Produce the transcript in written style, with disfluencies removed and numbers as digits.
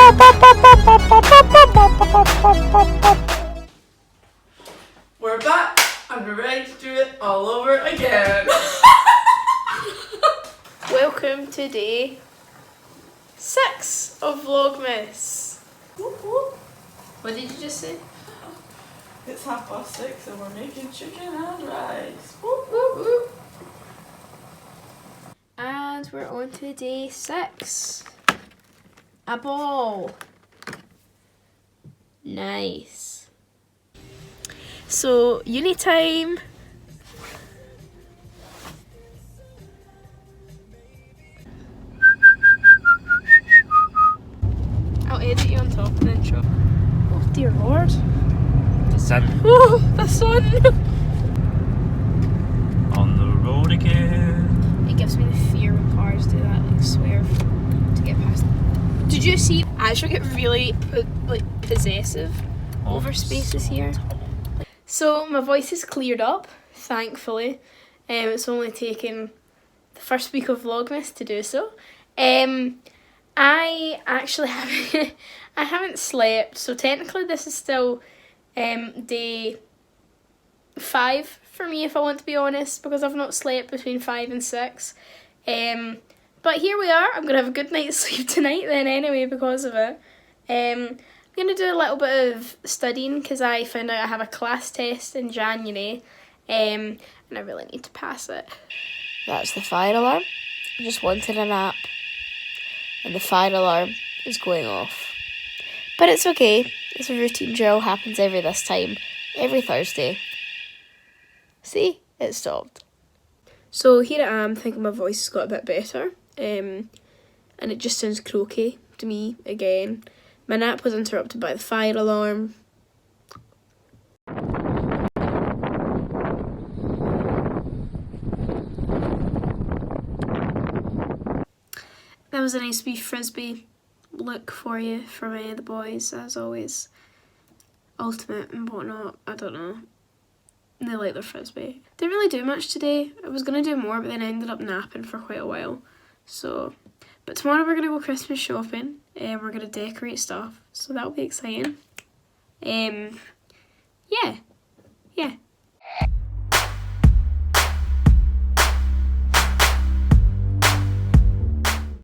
We're back and we're ready to do it all over again. Welcome to day 6 of vlogmas. What did you just say? It's 6:30 and we're making chicken and rice. And we're on to day 6. A ball. Nice. So, uni time. I'll edit you on top of the intro. Oh dear lord. The sun. Oh, the sun! On the road again. It gives me the fear when cars do that, like swerve to get past. Did you see? I should get really possessive over spaces here. So my voice is cleared up, thankfully. It's only taken the first week of vlogmas to do so. I actually haven't slept, so technically this is still day 5 for me, if I want to be honest, because I've not slept between 5 and 6. But here we are. I'm going to have a good night's sleep tonight then anyway because of it. I'm going to do a little bit of studying because I found out I have a class test in January and I really need to pass it. That's the fire alarm. I just wanted a nap and the fire alarm is going off. But it's okay. It's a routine drill, happens this time, every Thursday. See? It stopped. So here I am thinking my voice has got a bit better. And it just sounds croaky to me again. My nap was interrupted by the fire alarm. That was a nice wee frisbee look for you from the boys, as always. Ultimate and whatnot, I don't know. They like their frisbee. Didn't really do much today. I was going to do more, but then I ended up napping for quite a while. So, but tomorrow we're going to go Christmas shopping and we're going to decorate stuff. So that'll be exciting. Yeah.